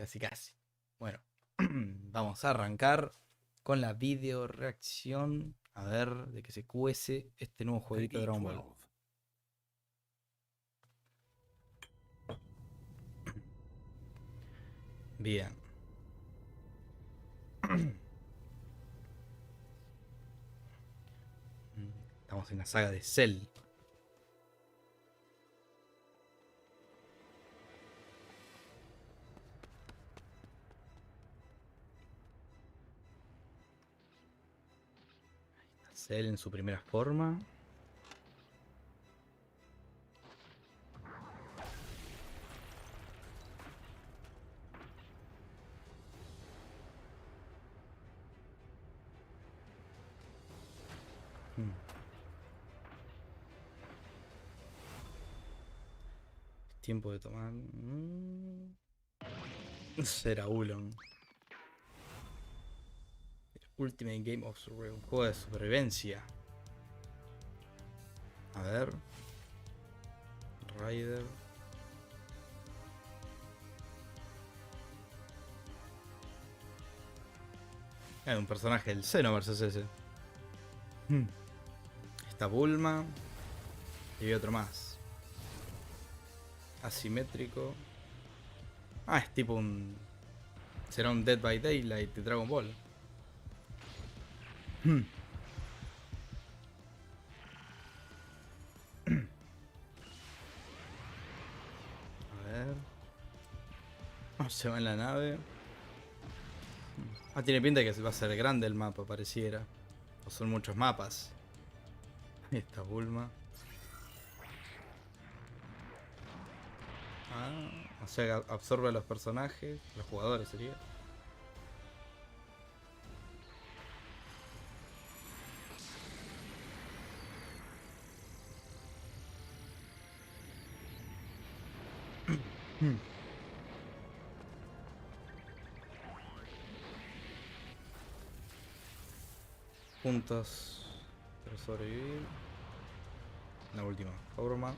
Casi, casi. Bueno, vamos a arrancar con la video reacción. A ver de qué se cuece este nuevo jueguito de Dragon Ball. Bien. Estamos en la saga de Cell. Cell en su primera forma. Tiempo de tomar. Será Ulon. Ultimate Game of Survival. Un juego de supervivencia. A ver. Rider. Un personaje del Xenoverse es ese. Está Bulma. Y otro más. Asimétrico. Ah, es tipo un... Será un Dead by Daylight de Dragon Ball. A ver. Oh, se va en la nave. Ah, tiene pinta de que va a ser grande el mapa, pareciera. O son muchos mapas. Ahí está Bulma. Ah, o sea, absorbe a los personajes, los jugadores sería. Juntos para sobrevivir. La última forma.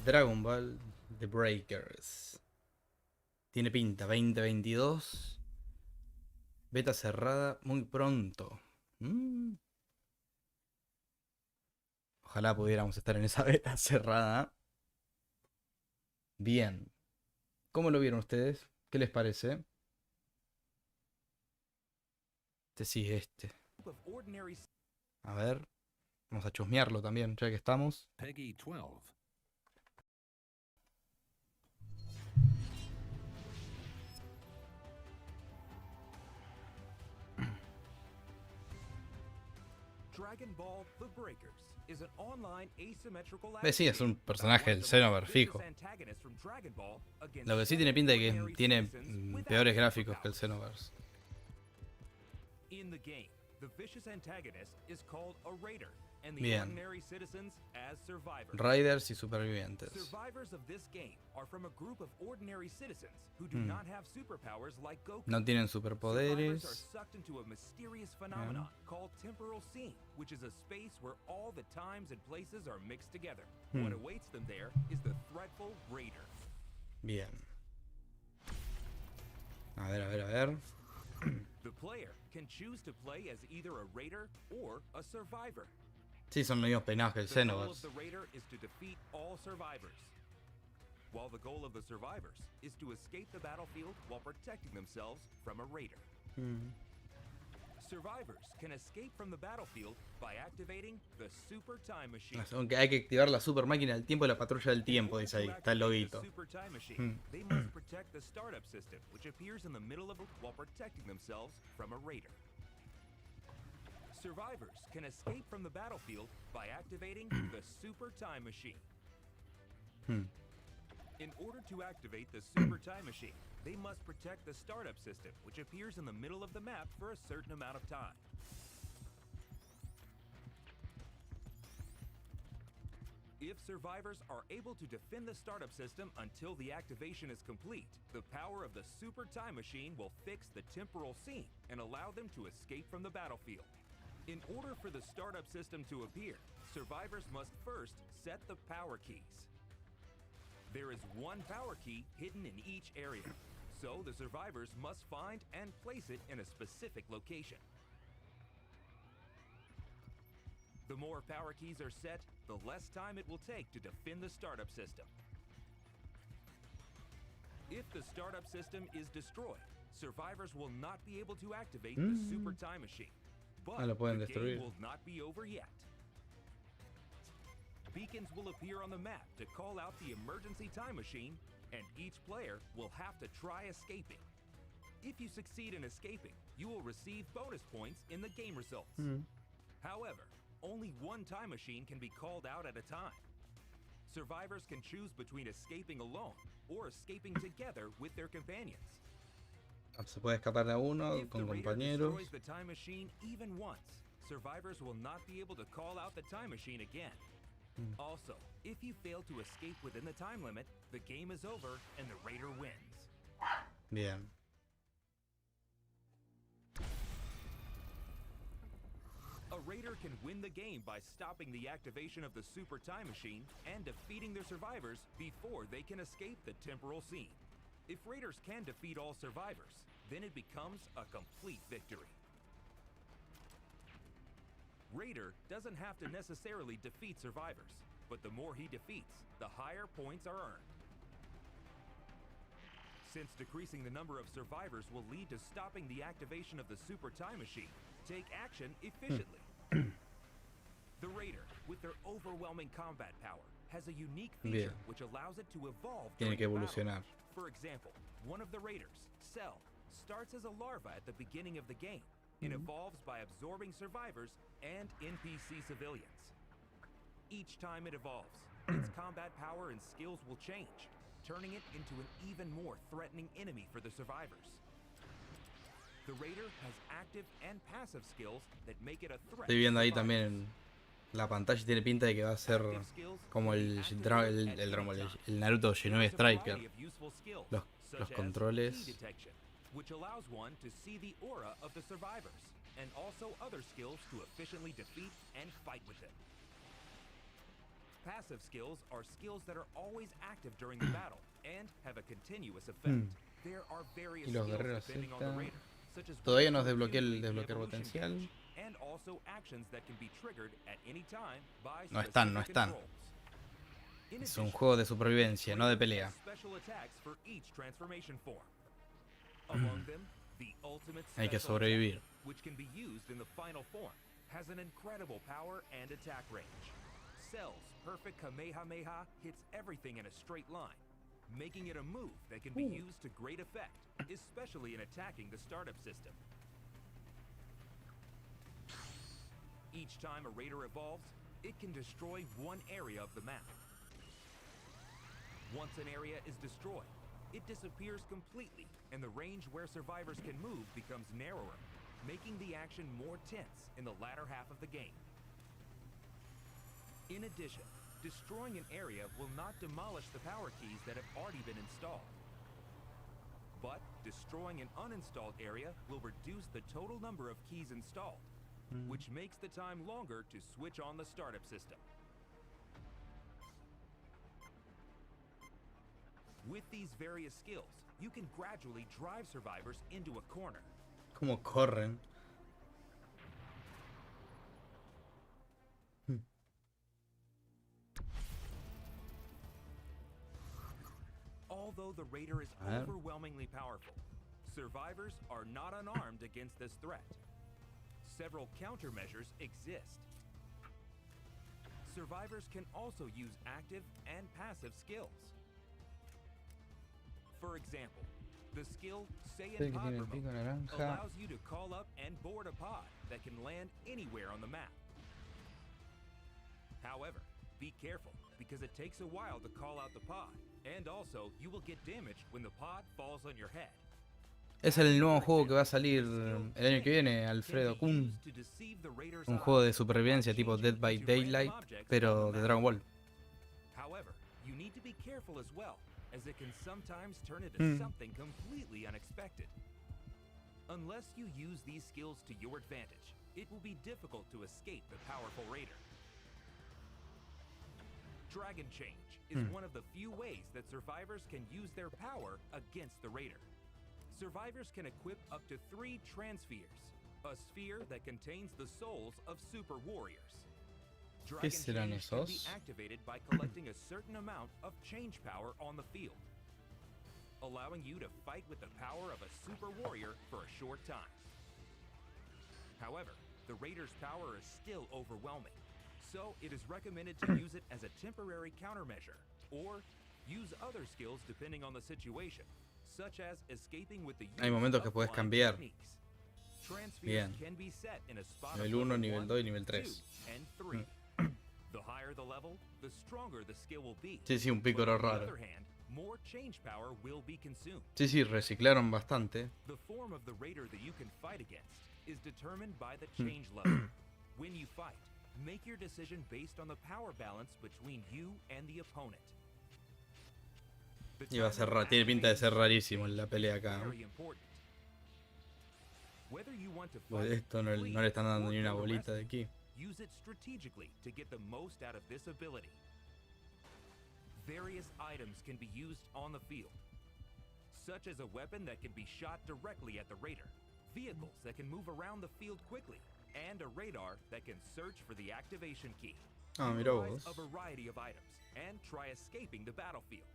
Dragon Ball The Breakers. Tiene pinta, 2022. Beta cerrada muy pronto. Ojalá pudiéramos estar en esa beta cerrada. Bien. ¿Cómo lo vieron ustedes? ¿Qué les parece? Sí, este. A ver. Vamos a chusmearlo también, ya que estamos. Peggy 12. Sí, es un personaje del Xenoverse fijo. Lo que sí tiene pinta de que tiene peores gráficos que el Xenoverse. Bien. Riders y supervivientes. No tienen superpoderes. Bien. A ver, a ver, a ver. Sí, son medio peinados que el Xenoverse. While the goal of the survivors is to escape the battlefield while protecting themselves from a raider. Survivors can escape from the battlefield by activating the Super Time Machine. Aunque hay que activar la super máquina del tiempo y la patrulla del tiempo, dice ahí. Está el loguito. They must protect the startup system, which appears in the middle of it while protecting themselves from a raider. Survivors can escape from the battlefield by activating the Super Time Machine. In order to activate the Super Time Machine, they must protect the startup system, which appears in the middle of the map for a certain amount of time. If survivors are able to defend the startup system until the activation is complete, the power of the super time machine will fix the temporal scene and allow them to escape from the battlefield. In order for the startup system to appear, survivors must first set the power keys. There is one power key hidden in each area, so the survivors must find and place it in a specific location. The more power keys are set, the less time it will take to defend the startup system. If the startup system is destroyed, survivors will not be able to activate the super time machine. But lo pueden the destruir. game will not be over yet. Beacons will appear on the map to call out the emergency time machine, and each player will have to try escaping. If you succeed in escaping, you will receive bonus points in the game results. However, only one time machine can be called out at a time. Survivors can choose between escaping alone or escaping together with their companions. Se puede escapar de uno If the con raider compañeros. destroys the time machine even once, survivors will not be able to call out the time machine again. Also, if you fail to escape within the time limit, the game is over and the raider wins. Bien. A raider can win the game by stopping the activation of the super time machine and defeating their survivors before they can escape the temporal scene. If raiders can defeat all survivors, then it becomes a complete victory. Raider doesn't have to necessarily defeat survivors, but the more he defeats, the higher points are earned. Since decreasing the number of survivors will lead to stopping the activation of the super time machine, take action efficiently. The Raider, with their overwhelming combat power, has a unique feature which allows it to evolve Tiene during que the evolucionar. battle. For example, one of the Raiders, Cell, starts as a larva at the beginning of the game and evolves by absorbing survivors and NPC civilians. Each time it evolves, its combat power and skills will change, turning it into an even more threatening enemy for the survivors. The Raider has active and passive skills that make it a threat. Estoy viendo ahí también en la pantalla, tiene pinta de que va a ser como el Naruto Shinobi Striker. Los controles. Which allows one to see the aura of the survivors, and also other skills to efficiently defeat and fight with them. Passive skills are skills that are always active during the battle and have a continuous effect. There are various Y los skills guerreros depending on the Z. raider, such as Todavía no weapons desbloqueé el using desbloquear evolution potencial. kits, and also actions that can be triggered at any time by No están, no specific están. controls. In Es un addition, juego de supervivencia, no de Raiders pelea. have special attacks for each transformation form. Among them, the ultimate Hay que special sobrevivir. attack, which can be used in the final form, has an incredible power and attack range. Cell's perfect Kamehameha hits everything in a straight line, making it a move that can be used to great effect, especially in attacking the startup system. Each time a raider evolves, it can destroy one area of the map. Once an area is destroyed, it disappears completely, and the range where survivors can move becomes narrower, making the action more tense in the latter half of the game. In addition, destroying an area will not demolish the power keys that have already been installed. But destroying an uninstalled area will reduce the total number of keys installed, which makes the time longer to switch on the startup system. With these various skills, you can gradually drive survivors into a corner. ¿Cómo corren? Although the Raider is A ver. overwhelmingly powerful, survivors are not unarmed against this threat. Several countermeasures exist. Survivors can also use active and passive skills. For example, the skill Say Este in que Pod tiene el pico Remote naranja. allows you to call up and board a pod that can land anywhere on the map. However, be careful, because it takes a while to call out the pod, and also you will get damaged when the pod falls on your head. Es el nuevo juego que va a salir el año que viene, Alfredo Kun. Un juego de supervivencia tipo Dead by Daylight, pero de Dragon Ball. need to be careful as well, as it can sometimes turn into something completely unexpected. Unless you use these skills to your advantage, it will be difficult to escape the powerful raider. Dragon Change is one of the few ways that survivors can use their power against the raider. Survivors can equip up to 3 Transpheres, a sphere that contains the souls of super warriors. Dragon Change can be activated by collecting a certain amount of change power on the field, allowing you to fight with the power of a super warrior for a short time. However, the raider's power is still overwhelming, so it is recommended to use it as a temporary countermeasure, or use other skills depending on the situation, such as escaping with the use Hay momentos que of puedes flying cambiar. techniques. Transfers Bien. can be set in a spot Nivel of 1, level nivel 1, 2 y nivel 3. 2, and 3. The higher the level, the stronger the skill will be. Sí, sí, un But pícoro on the raro. other hand, more change power will be consumed. Sí, sí, reciclaron bastante. The form of the raider that you can fight against is determined by the change level. When you fight, make your decision based on the power balance between you and the opponent. The Y va a ser timing of tiene pinta de ser activation rarísimo la pelea acá. very important. Whether you want to Pues fight, esto no flee, le están dando or ni una go to bolita de rescue, aquí. use it strategically to get the most out of this ability. Various items can be used on the field, such as a weapon that can be shot directly at the raider, vehicles that can move around the field quickly, and a radar that can search for the activation key. Ah, mira Utilize vos. a variety of items and try escaping the battlefield.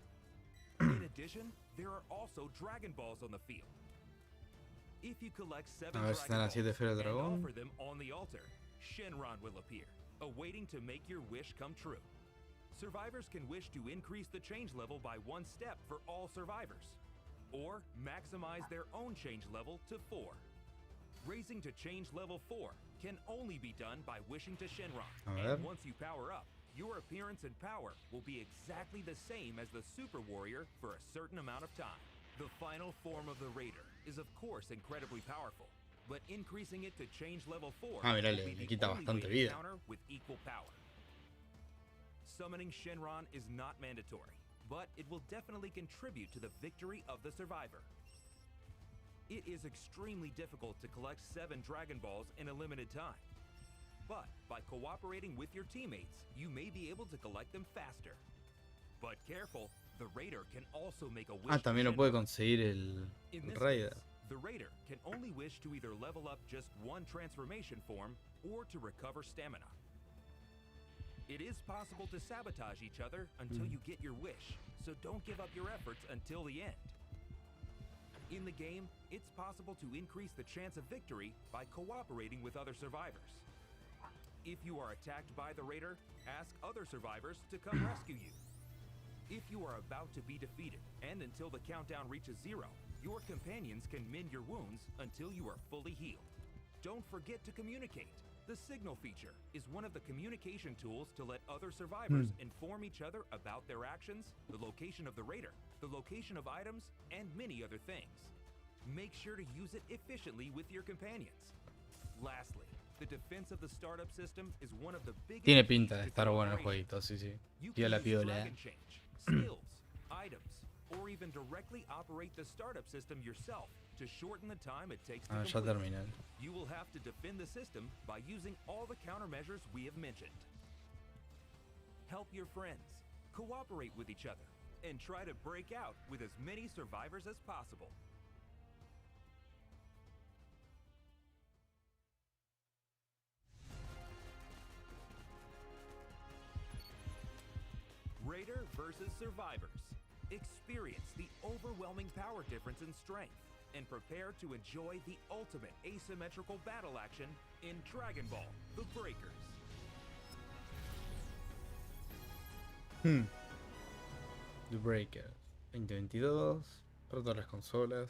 In addition, there are also Dragon Balls on the field. If you collect 7 A ver si están Dragon las 7 Balls esferas de and dragón. offer them on the altar, Shenron will appear, awaiting to make your wish come true. Survivors can wish to increase the change level by 1 step for all survivors, or maximize their own change level to 4. Raising to change level 4 can only be done by wishing to Shenron, A ver. and once you power up, your appearance and power will be exactly the same as the Super Warrior for a certain amount of time. The final form of the Raider is of course incredibly powerful, but increasing it to change level 4 Ah, mirá, will le be the quita only bastante way to vida. counter with equal power. Summoning Shenron is not mandatory, but it will definitely contribute to the victory of the survivor. It is extremely difficult to collect 7 Dragon Balls in a limited time, but by cooperating with your teammates, you may be able to collect them faster. But careful, the Raider can also make a wish Ah, to también lo puede Shenron. conseguir el In this Raider. case, the Raider can only wish to either level up just 1 transformation form or to recover stamina. It is possible to sabotage each other until you get your wish, so don't give up your efforts until the end. In the game, it's possible to increase the chance of victory by cooperating with other survivors. If you are attacked by the Raider, ask other survivors to come rescue you. If you are about to be defeated, and until the countdown reaches 0, your companions can mend your wounds until you are fully healed. Don't forget to communicate. The signal feature is one of the communication tools to let other survivors inform each other about their actions, the location of the Raider, the location of items, and many other things. Make sure to use it efficiently with your companions. Lastly, the defense of the startup system is one of the biggest Tiene keys pinta de to estar bueno el cooperation. jueguito, sí, sí. You Piola, can use piola. Dragon Change, skills, items, or even directly operate the startup system yourself to shorten the time it takes to Ah, ya complete. terminé. You will have to defend the system by using all the countermeasures we have mentioned. Help your friends, cooperate with each other, and try to break out with as many survivors as possible. Raider versus Survivors. Experience the overwhelming power difference in strength and prepare to enjoy the ultimate asymmetrical battle action in Dragon Ball: The Breakers. The Breaker 2022 para todas las consolas.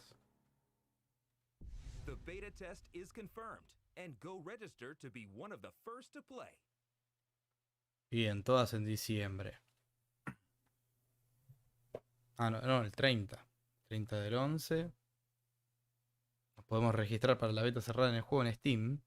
The beta test is confirmed, and go register to be one of the first to play. Bien, todas en diciembre. Ah, no, no, el 30. 30 del 11. Nos podemos registrar para la beta cerrada en el juego en Steam.